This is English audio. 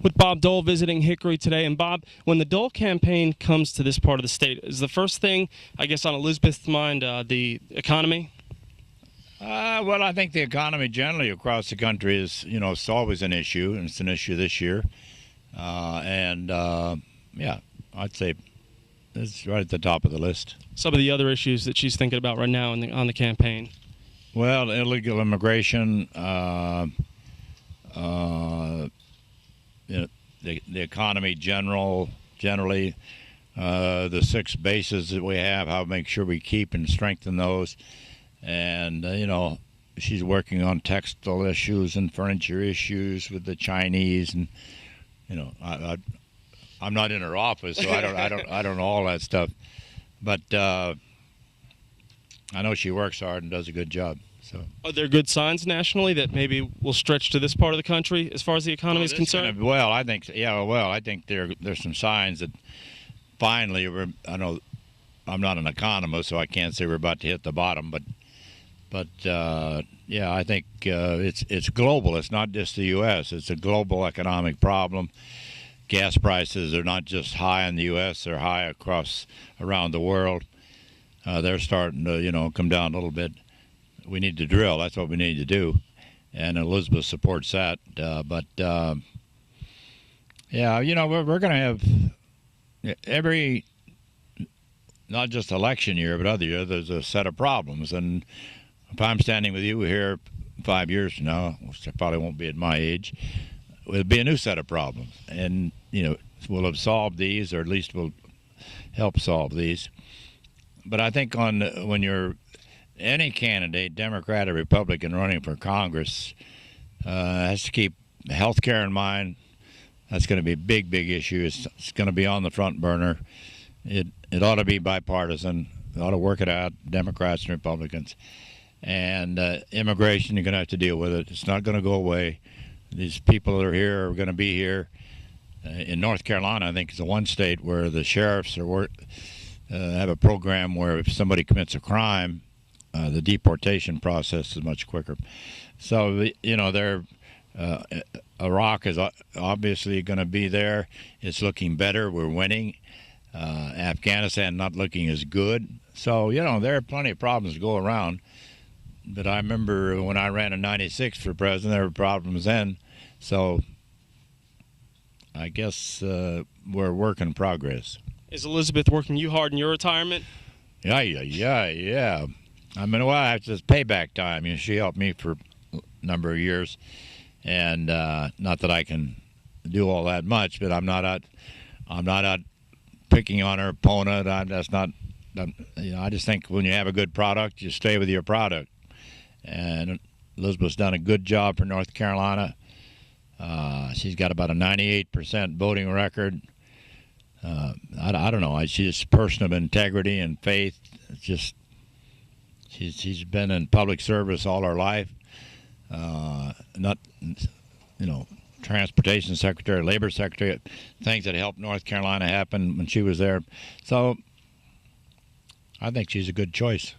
With Bob Dole visiting Hickory today. And Bob, when the Dole campaign comes to this part of the state, is the first thing, I guess, on Elizabeth's mind the economy? Well, I think the economy generally across the country is, it's always an issue, and it's an issue this year. Yeah, I'd say it's right at the top of the list. Some of the other issues that she's thinking about right now on the campaign. Well, illegal immigration, the economy generally, the 6 bases that we have, how to make sure we keep and strengthen those. And, she's working on textile issues and furniture issues with the Chinese. And, I'm not in her office, so I don't know all that stuff. But I know she works hard and does a good job. So, are there good signs nationally that maybe will stretch to this part of the country as far as the economy is concerned? I think there's some signs that finally I know I'm not an economist, so I can't say we're about to hit the bottom, but I think it's global. It's not just the U.S. It's a global economic problem. Gas prices are not just high in the U.S. They're high around the world. They're starting to come down a little bit. We need to drill. That's what we need to do, and Elizabeth supports that. We're going to have every, not just election year, but other year, there's a set of problems. And if I'm standing with you here 5 years from now, which I probably won't be at my age, it'll be a new set of problems. And, we'll have solved these, or at least we'll help solve these. But I think when you're any candidate, Democrat or Republican, running for Congress, has to keep health care in mind. That's going to be a big, big issue. It's going to be on the front burner. It ought to be bipartisan. It ought to work it out, Democrats and Republicans. And immigration, you're going to have to deal with it. It's not going to go away. These people that are here are going to be here. In North Carolina, I think it's the one state where the sheriffs have a program where if somebody commits a crime, the deportation process is much quicker. So, Iraq is obviously going to be there. It's looking better. We're winning. Afghanistan not looking as good. So, there are plenty of problems to go around. But I remember when I ran in '96 for president, there were problems then. So I guess we're a work in progress. Is Elizabeth working you hard in your retirement? Yeah. I mean, it's payback time. She helped me for a number of years, and not that I can do all that much, but I'm not out picking on her opponent. I just think when you have a good product, you stay with your product. And Elizabeth's done a good job for North Carolina. She's got about a 98% voting record. I don't know. She's a person of integrity and faith. It's just she's been in public service all her life. Transportation secretary, labor secretary, things that helped North Carolina happen when she was there. So I think she's a good choice.